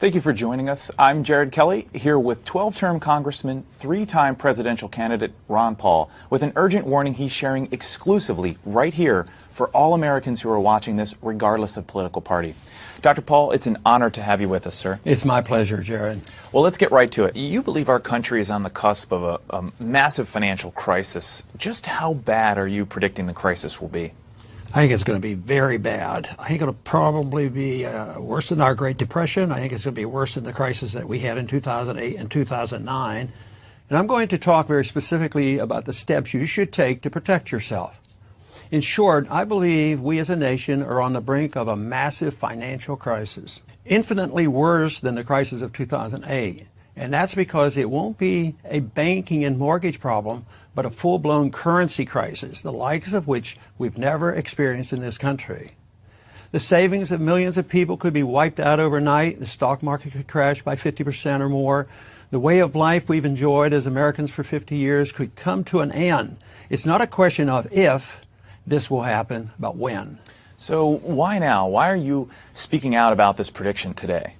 Thank you for joining us. I'm Jared Kelly, here with 12-term Congressman, 3-time presidential candidate Ron Paul, with an urgent warning he's sharing exclusively right here for all Americans who are watching this, regardless of political party. Dr. Paul, it's an honor to have you with us, sir. It's my pleasure, Jared. Well, let's get right to it. You believe our country is on the cusp of a massive financial crisis. Just how bad are you predicting the crisis will be? I think it's going to be very bad. I think it'll probably be worse than our Great Depression. I think it's going to be worse than the crisis that we had in 2008 and 2009. And I'm going to talk very specifically about the steps you should take to protect yourself. In short, I believe we as a nation are on the brink of a massive financial crisis, infinitely worse than the crisis of 2008. And that's because it won't be a banking and mortgage problem, but a full-blown currency crisis, the likes of which we've never experienced in this country. The savings of millions of people could be wiped out overnight. The stock market could crash by 50% or more. The way of life we've enjoyed as Americans for 50 years could come to an end. It's not a question of if this will happen, but when. So why now? Why are you speaking out about this prediction today?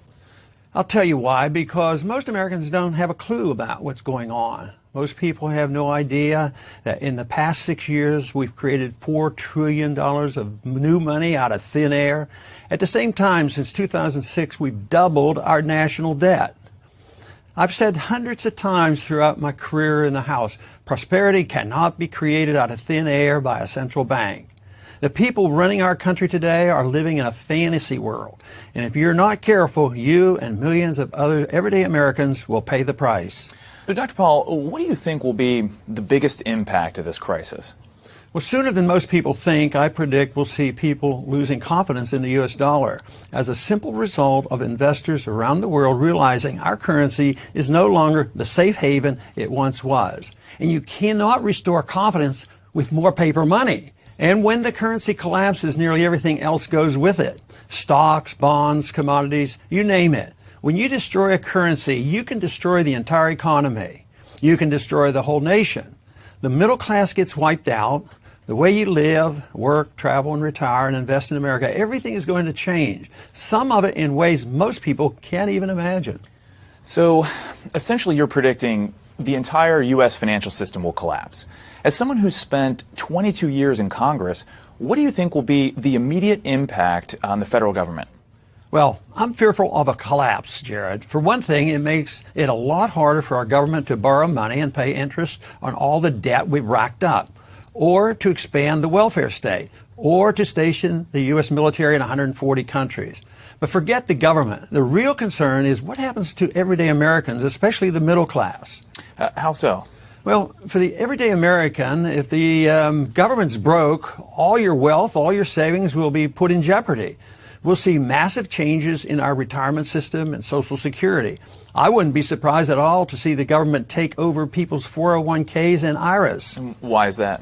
I'll tell you why, because most Americans don't have a clue about what's going on. Most people have no idea that in the past 6 years, we've created $4 trillion of new money out of thin air. At the same time, since 2006, we've doubled our national debt. I've said hundreds of times throughout my career in the House, prosperity cannot be created out of thin air by a central bank. The people running our country today are living in a fantasy world. And if you're not careful, you and millions of other everyday Americans will pay the price. So, Dr. Paul, what do you think will be the biggest impact of this crisis? Well, sooner than most people think, I predict we'll see people losing confidence in the U.S. dollar as a simple result of investors around the world realizing our currency is no longer the safe haven it once was. And you cannot restore confidence with more paper money. And when the currency collapses, nearly everything else goes with it. Stocks, bonds, commodities, you name it. When you destroy a currency, you can destroy the entire economy. You can destroy the whole nation. The middle class gets wiped out. The way you live, work, travel, and retire and invest in America, everything is going to change. Some of it in ways most people can't even imagine. So, essentially, you're predicting the entire U.S. financial system will collapse. As someone who's spent 22 years in Congress, what do you think will be the immediate impact on the federal government? Well, I'm fearful of a collapse, Jared. For one thing, it makes it a lot harder for our government to borrow money and pay interest on all the debt we've racked up, or to expand the welfare state, or to station the U.S. military in 140 countries. But forget the government. The real concern is what happens to everyday Americans, especially the middle class. How so? Well, for the everyday American, if the government's broke, all your wealth, all your savings will be put in jeopardy. We'll see massive changes in our retirement system and Social Security. I wouldn't be surprised at all to see the government take over people's 401ks and IRAs. Why is that?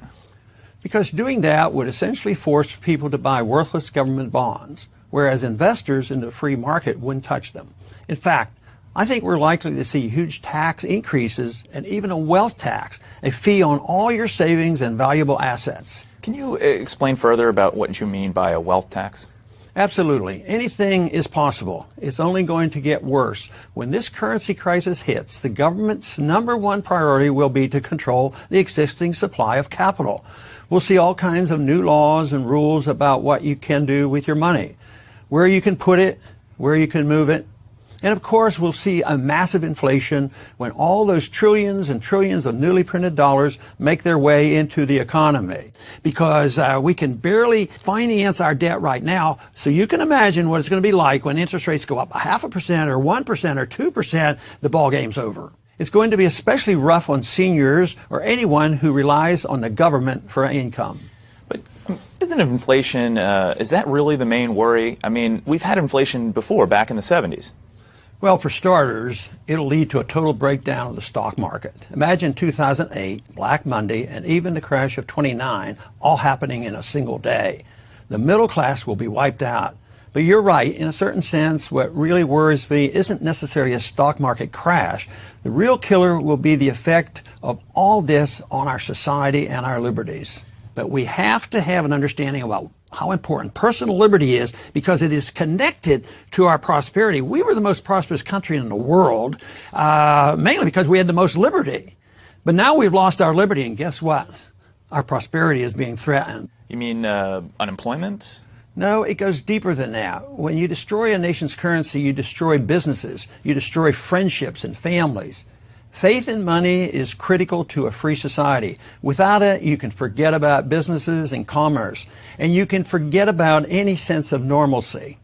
Because doing that would essentially force people to buy worthless government bonds, whereas investors in the free market wouldn't touch them. In fact, I think we're likely to see huge tax increases and even a wealth tax, a fee on all your savings and valuable assets. Can you explain further about what you mean by a wealth tax? Absolutely. Anything is possible. It's only going to get worse. When this currency crisis hits, the government's #1 priority will be to control the existing supply of capital. We'll see all kinds of new laws and rules about what you can do with your money, where you can put it, where you can move it. And of course, we'll see a massive inflation when all those trillions and trillions of newly printed dollars make their way into the economy. Because we can barely finance our debt right now. So you can imagine what it's going to be like when interest rates go up 0.5% or 1% or 2%, the ball game's over. It's going to be especially rough on seniors or anyone who relies on the government for income. But isn't inflation, is that really the main worry? I mean, we've had inflation before, back in the 70s. Well, for starters, it'll lead to a total breakdown of the stock market. Imagine 2008, Black Monday, and even the crash of 29, all happening in a single day. The middle class will be wiped out. But you're right, in a certain sense, what really worries me isn't necessarily a stock market crash. The real killer will be the effect of all this on our society and our liberties. But we have to have an understanding about how important personal liberty is because it is connected to our prosperity. We were the most prosperous country in the world, mainly because we had the most liberty. But now we've lost our liberty, and guess what? Our prosperity is being threatened. You mean unemployment? No, it goes deeper than that. When you destroy a nation's currency, you destroy businesses, you destroy friendships and families. Faith in money is critical to a free society. Without it, you can forget about businesses and commerce, and you can forget about any sense of normalcy.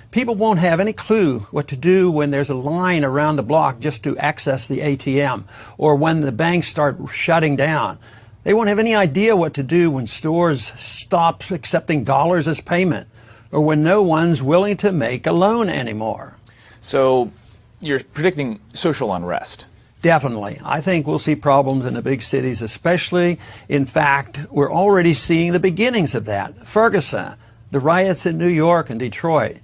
People won't have any clue what to do when there's a line around the block just to access the ATM, or when the banks start shutting down. They won't have any idea what to do when stores stop accepting dollars as payment, or when no one's willing to make a loan anymore. So you're predicting social unrest. Definitely. I think we'll see problems in the big cities especially. In fact, we're already seeing the beginnings of that. Ferguson, the riots in New York and Detroit.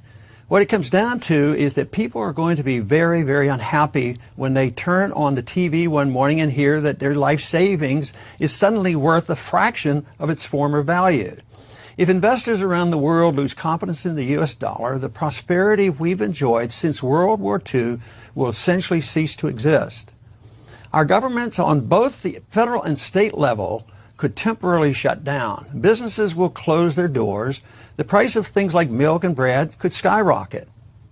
What it comes down to is that people are going to be very, very unhappy when they turn on the TV one morning and hear that their life savings is suddenly worth a fraction of its former value. If investors around the world lose confidence in the U.S. dollar, the prosperity we've enjoyed since World War II will essentially cease to exist. Our governments on both the federal and state level could temporarily shut down. Businesses will close their doors. The price of things like milk and bread could skyrocket.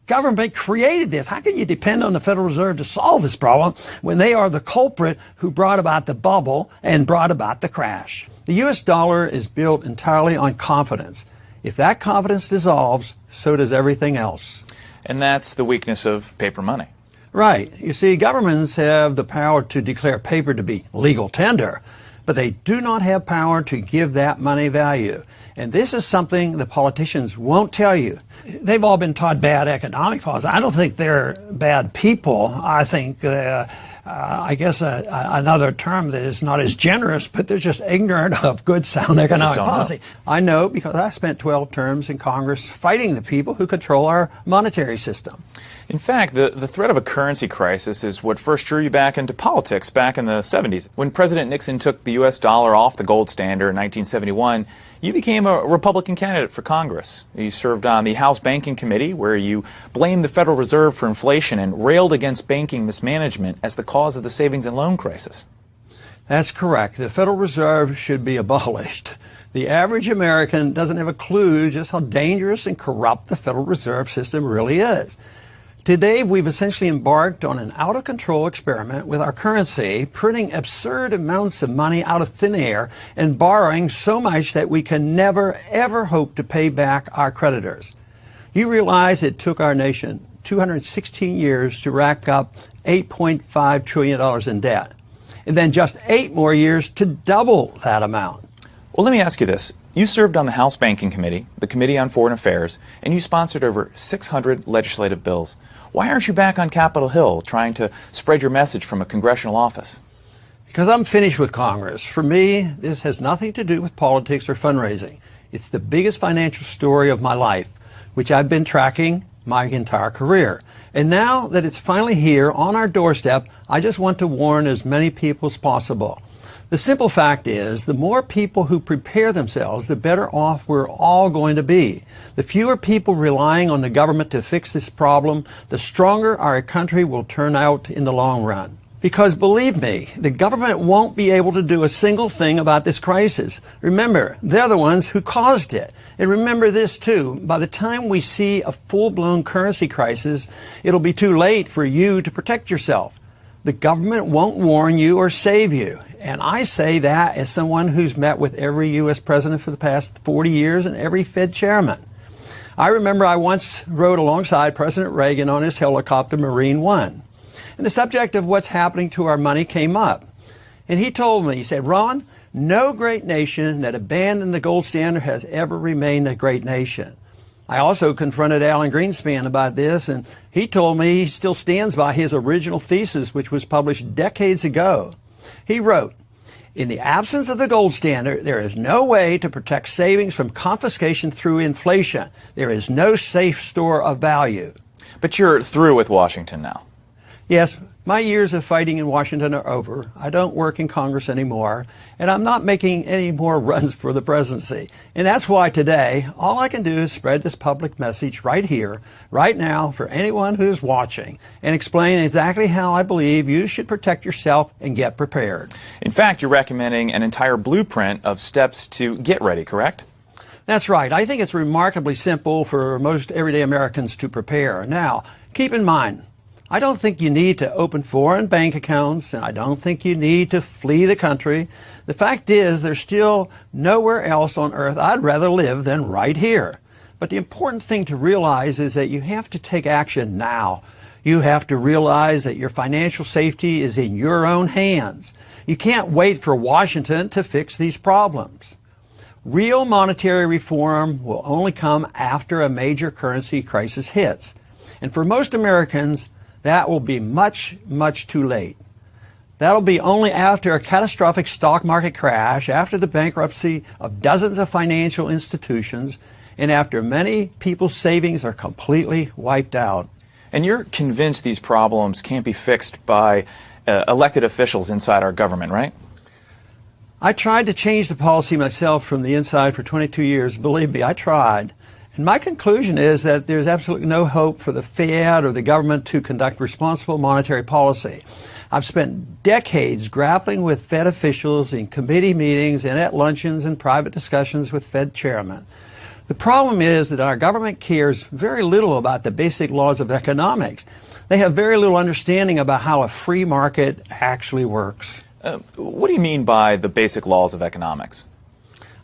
Government created this. How can you depend on the Federal Reserve to solve this problem when they are the culprit who brought about the bubble and brought about the crash? The U.S. dollar is built entirely on confidence. If that confidence dissolves, so does everything else. And that's the weakness of paper money. Right. You see, governments have the power to declare paper to be legal tender, but they do not have power to give that money value. And this is something the politicians won't tell you. They've all been taught bad economic policy. I don't think they're bad people. I think, another term that is not as generous, but they're just ignorant of good, sound economic policy. I know because I spent 12 terms in Congress fighting the people who control our monetary system. In fact, the threat of a currency crisis is what first drew you back into politics back in the 70s. When President Nixon took the U.S. dollar off the gold standard in 1971, you became a Republican candidate for Congress. You served on the House Banking Committee, where you blamed the Federal Reserve for inflation and railed against banking mismanagement as the cause of the savings and loan crisis. That's correct. The Federal Reserve should be abolished. The average American doesn't have a clue just how dangerous and corrupt the Federal Reserve System really is. Today, we've essentially embarked on an out-of-control experiment with our currency, printing absurd amounts of money out of thin air and borrowing so much that we can never, ever hope to pay back our creditors. You realize it took our nation 216 years to rack up $8.5 trillion in debt, and then just 8 more years to double that amount. Well, let me ask you this. You served on the House Banking Committee, the Committee on Foreign Affairs, and you sponsored over 600 legislative bills. Why aren't you back on Capitol Hill trying to spread your message from a congressional office? Because I'm finished with Congress. For me, this has nothing to do with politics or fundraising. It's the biggest financial story of my life, which I've been tracking my entire career. And now that it's finally here on our doorstep, I just want to warn as many people as possible. The simple fact is, the more people who prepare themselves, the better off we're all going to be. The fewer people relying on the government to fix this problem, the stronger our country will turn out in the long run. Because believe me, the government won't be able to do a single thing about this crisis. Remember, they're the ones who caused it. And remember this too, by the time we see a full-blown currency crisis, it'll be too late for you to protect yourself. The government won't warn you or save you. And I say that as someone who's met with every U.S. president for the past 40 years and every Fed chairman. I remember I once rode alongside President Reagan on his helicopter Marine One. And the subject of what's happening to our money came up. And he told me, he said, Ron, no great nation that abandoned the gold standard has ever remained a great nation. I also confronted Alan Greenspan about this, and he told me he still stands by his original thesis, which was published decades ago. He wrote, in the absence of the gold standard, there is no way to protect savings from confiscation through inflation. There is no safe store of value. But you're through with Washington now. Yes, My years of fighting in Washington are over. I don't work in Congress anymore, and I'm not making any more runs for the presidency. And that's why today, all I can do is spread this public message right here, right now, for anyone who's watching, and explain exactly how I believe you should protect yourself and get prepared. In fact, you're recommending an entire blueprint of steps to get ready, correct? That's right. I think it's remarkably simple for most everyday Americans to prepare. Now, keep in mind, I don't think you need to open foreign bank accounts, and I don't think you need to flee the country. The fact is, there's still nowhere else on earth I'd rather live than right here. But the important thing to realize is that you have to take action now. You have to realize that your financial safety is in your own hands. You can't wait for Washington to fix these problems. Real monetary reform will only come after a major currency crisis hits. And for most Americans, that will be much, much too late. That'll be only after a catastrophic stock market crash, after the bankruptcy of dozens of financial institutions, and after many people's savings are completely wiped out. And you're convinced these problems can't be fixed by elected officials inside our government, right? I tried to change the policy myself from the inside for 22 years. Believe me, I tried. And my conclusion is that there's absolutely no hope for the Fed or the government to conduct responsible monetary policy. I've spent decades grappling with Fed officials in committee meetings and at luncheons and private discussions with Fed chairmen. The problem is that our government cares very little about the basic laws of economics. They have very little understanding about how a free market actually works. What do you mean by the basic laws of economics?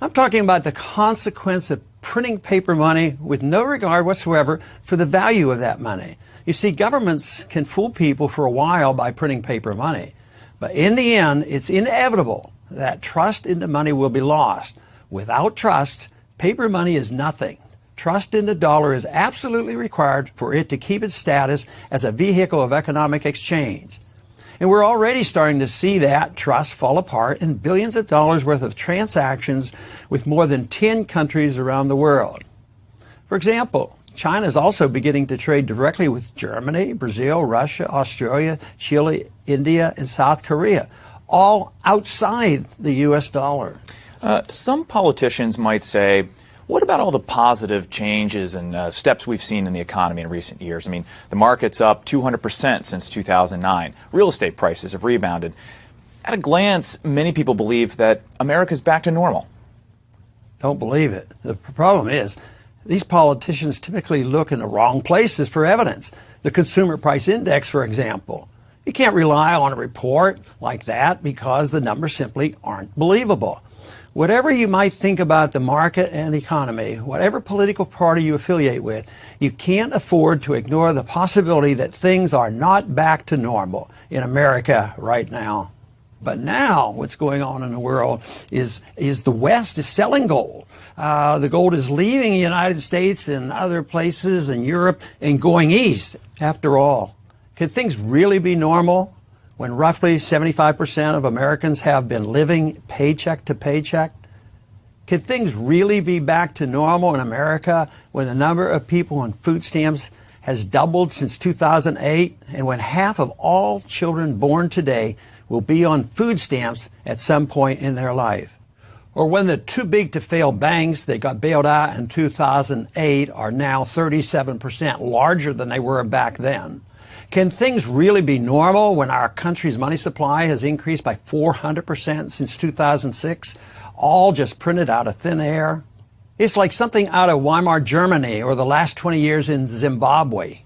I'm talking about the consequence of printing paper money with no regard whatsoever for the value of that money. You see, governments can fool people for a while by printing paper money, but in the end, it's inevitable that trust in the money will be lost. Without trust, paper money is nothing. Trust in the dollar is absolutely required for it to keep its status as a vehicle of economic exchange. And we're already starting to see that trust fall apart in billions of dollars worth of transactions with more than 10 countries around the world. For example, China is also beginning to trade directly with Germany, Brazil, Russia, Australia, Chile, India, and South Korea, all outside the U.S. dollar. Some politicians might say, what about all the positive changes and steps we've seen in the economy in recent years? I mean, the market's up 200% since 2009. Real estate prices have rebounded. At a glance, many people believe that America's back to normal. Don't believe it. The problem is, these politicians typically look in the wrong places for evidence. The Consumer Price Index, for example. You can't rely on a report like that because the numbers simply aren't believable. Whatever you might think about the market and the economy, whatever political party you affiliate with, you can't afford to ignore the possibility that things are not back to normal in America right now. But now what's going on in the world is the West is selling gold. The gold is leaving the United States and other places in Europe and going east. After all, can things really be normal when roughly 75% of Americans have been living paycheck to paycheck? Can things really be back to normal in America when the number of people on food stamps has doubled since 2008 and when half of all children born today will be on food stamps at some point in their life? Or when the too big to fail banks that got bailed out in 2008 are now 37% larger than they were back then? Can things really be normal when our country's money supply has increased by 400% since 2006, all just printed out of thin air? It's like something out of Weimar Germany or the last 20 years in Zimbabwe.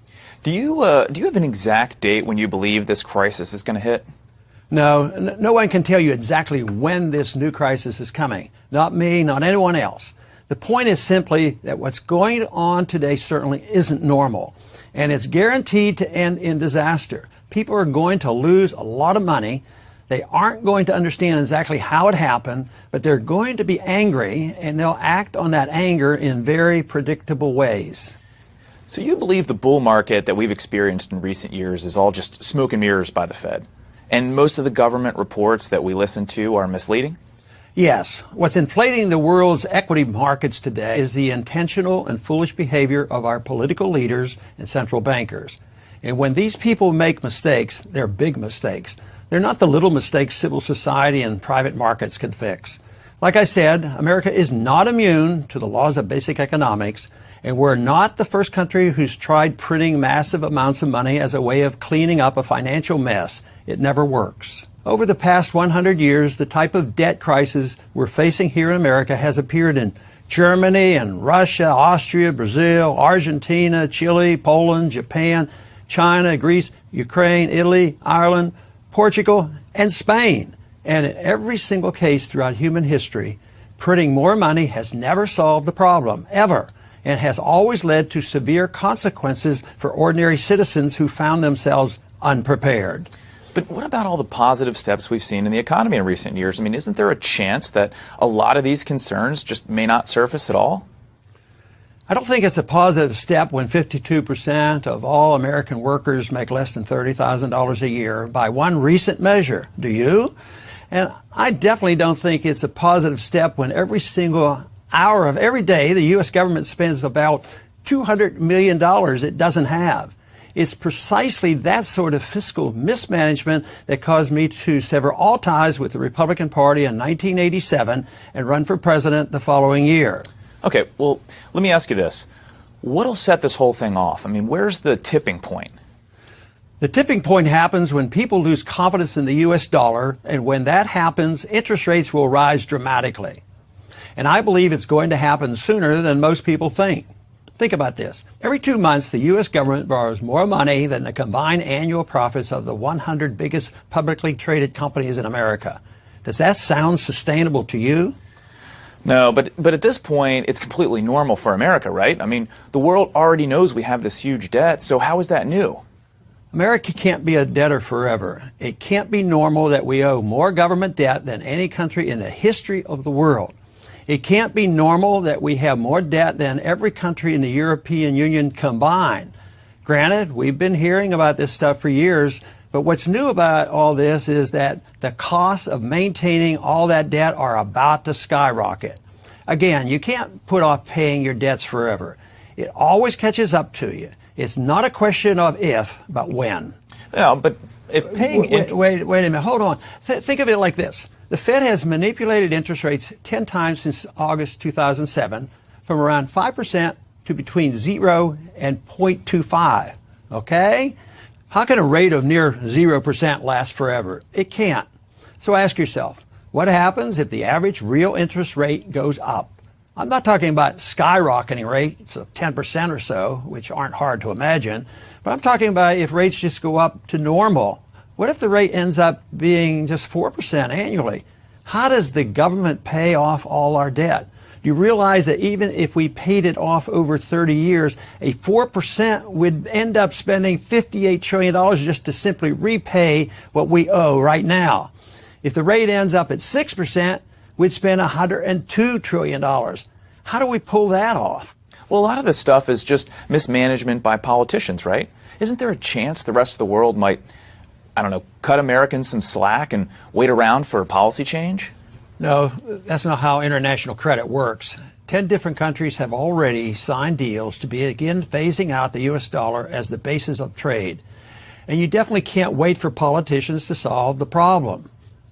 Do you have an exact date when you believe this crisis is going to hit? No, no one can tell you exactly when this new crisis is coming. Not me, not anyone else. The point is simply that what's going on today certainly isn't normal. And it's guaranteed to end in disaster. People are going to lose a lot of money. They aren't going to understand exactly how it happened, but they're going to be angry, and they'll act on that anger in very predictable ways. So you believe the bull market that we've experienced in recent years is all just smoke and mirrors by the Fed? And most of the government reports that we listen to are misleading? Yes. What's inflating the world's equity markets today is the intentional and foolish behavior of our political leaders and central bankers. And when these people make mistakes, they're big mistakes. They're not the little mistakes civil society and private markets can fix. Like I said, America is not immune to the laws of basic economics, and we're not the first country who's tried printing massive amounts of money as a way of cleaning up a financial mess. It never works. Over the past 100 years, the type of debt crisis we're facing here in America has appeared in Germany and Russia, Austria, Brazil, Argentina, Chile, Poland, Japan, China, Greece, Ukraine, Italy, Ireland, Portugal, and Spain. And in every single case throughout human history, printing more money has never solved the problem, ever, and has always led to severe consequences for ordinary citizens who found themselves unprepared. But what about all the positive steps we've seen in the economy in recent years? I mean, isn't there a chance that a lot of these concerns just may not surface at all? I don't think it's a positive step when 52% of all American workers make less than $30,000 a year by one recent measure. Do you? And I definitely don't think it's a positive step when every single hour of every day the U.S. government spends about $200 million it doesn't have. It's precisely that sort of fiscal mismanagement that caused me to sever all ties with the Republican Party in 1987 and run for president the following year. Okay, well, let me ask you this. What'll set this whole thing off? I mean, where's the tipping point? The tipping point happens when people lose confidence in the U.S. dollar, and when that happens, interest rates will rise dramatically. And I believe it's going to happen sooner than most people think. Think about this. Every 2 months, the U.S. government borrows more money than the combined annual profits of the 100 biggest publicly traded companies in America. Does that sound sustainable to you? No, but at this point, it's completely normal for America, right? I mean, the world already knows we have this huge debt, so how is that new? America can't be a debtor forever. It can't be normal that we owe more government debt than any country in the history of the world. It can't be normal that we have more debt than every country in the European Union combined. Granted, we've been hearing about this stuff for years, but what's new about all this is that the costs of maintaining all that debt are about to skyrocket. Again, you can't put off paying your debts forever. It always catches up to you. It's not a question of if, but when. Yeah, but if paying... Wait a minute. Hold on. Think of it like this. The Fed has manipulated interest rates 10 times since August 2007, from around 5% to between 0 and 0.25. Okay? How can a rate of near 0% last forever? It can't. So ask yourself, what happens if the average real interest rate goes up? I'm not talking about skyrocketing rates of 10% or so, which aren't hard to imagine, but I'm talking about if rates just go up to normal. What if the rate ends up being just 4% annually? How does the government pay off all our debt? Do you realize that even if we paid it off over 30 years, a 4% would end up spending $58 trillion just to simply repay what we owe right now? If the rate ends up at 6%, we'd spend $102 trillion. How do we pull that off? Well, a lot of this stuff is just mismanagement by politicians, right? Isn't there a chance the rest of the world might, I don't know, cut Americans some slack and wait around for policy change? No, that's not how international credit works. 10 different countries have already signed deals to begin phasing out the U.S. dollar as the basis of trade. And you definitely can't wait for politicians to solve the problem.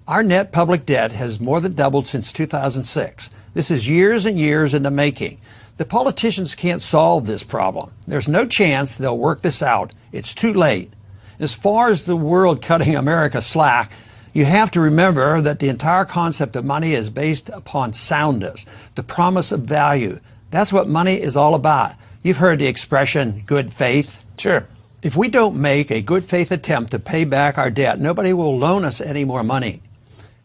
Our net public debt has more than doubled since 2006. This is years and years in the making. The politicians can't solve this problem. There's no chance they'll work this out. It's too late. As far as the world cutting America slack, you have to remember that the entire concept of money is based upon soundness, the promise of value. That's what money is all about. You've heard the expression, good faith. Sure. If we don't make a good faith attempt to pay back our debt, nobody will loan us any more money.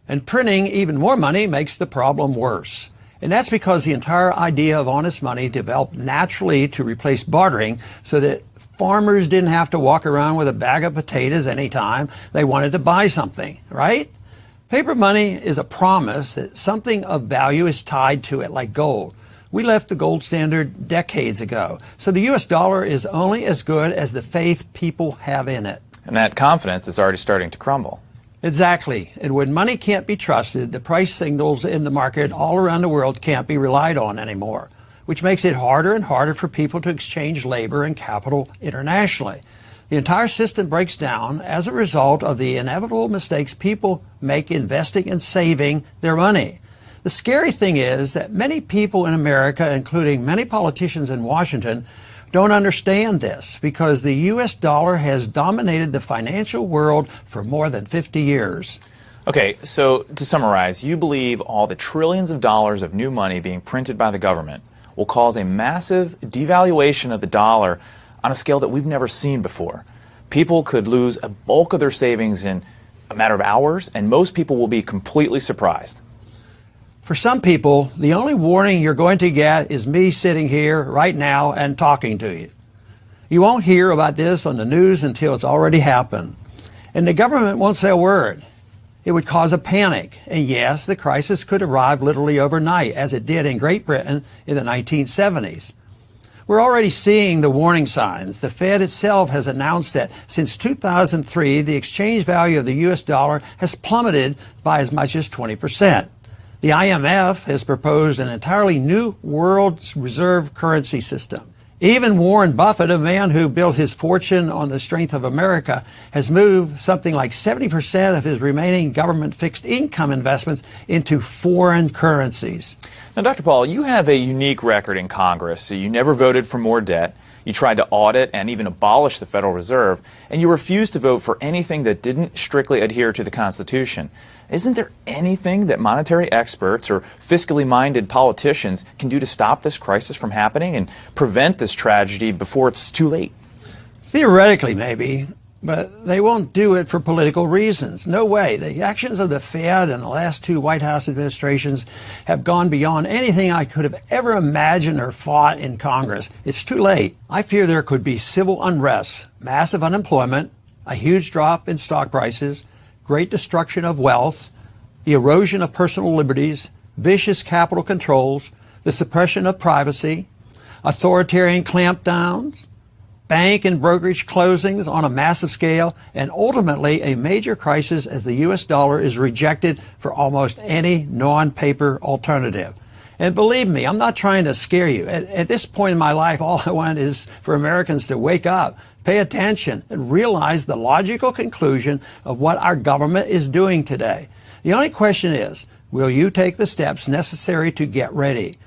And printing even more money makes the problem worse. And that's because the entire idea of honest money developed naturally to replace bartering so that farmers didn't have to walk around with a bag of potatoes anytime they wanted to buy something, right? Paper money is a promise that something of value is tied to it, like gold. We left the gold standard decades ago, so the U.S. dollar is only as good as the faith people have in it. And that confidence is already starting to crumble. Exactly. And when money can't be trusted, the price signals in the market all around the world can't be relied on anymore, which makes it harder and harder for people to exchange labor and capital internationally. The entire system breaks down as a result of the inevitable mistakes people make investing and saving their money. The scary thing is that many people in America, including many politicians in Washington, don't understand this because the U.S. dollar has dominated the financial world for more than 50 years. Okay, so to summarize, you believe all the trillions of dollars of new money being printed by the government will cause a massive devaluation of the dollar on a scale that we've never seen before. People could lose a bulk of their savings in a matter of hours, and most people will be completely surprised. For some people, the only warning you're going to get is me sitting here right now and talking to you. You won't hear about this on the news until it's already happened. And the government won't say a word. It would cause a panic. And yes, the crisis could arrive literally overnight, as it did in Great Britain in the 1970s. We're already seeing the warning signs. The Fed itself has announced that since 2003, the exchange value of the U.S. dollar has plummeted by as much as 20%. The IMF has proposed an entirely new world reserve currency system. Even Warren Buffett, a man who built his fortune on the strength of America, has moved something like 70% of his remaining government fixed income investments into foreign currencies. Now, Dr. Paul, you have a unique record in Congress. You never voted for more debt. You tried to audit and even abolish the Federal Reserve, and you refused to vote for anything that didn't strictly adhere to the Constitution. Isn't there anything that monetary experts or fiscally minded politicians can do to stop this crisis from happening and prevent this tragedy before it's too late? Theoretically, maybe, but they won't do it for political reasons. No way. The actions of the Fed and the last two White House administrations have gone beyond anything I could have ever imagined or fought in Congress. It's too late. I fear there could be civil unrest, massive unemployment, a huge drop in stock prices, great destruction of wealth, the erosion of personal liberties, vicious capital controls, the suppression of privacy, authoritarian clampdowns, bank and brokerage closings on a massive scale, and ultimately a major crisis as the U.S. dollar is rejected for almost any non-paper alternative. And believe me, I'm not trying to scare you. At this point in my life, all I want is for Americans to wake up, pay attention, and realize the logical conclusion of what our government is doing today. The only question is, will you take the steps necessary to get ready?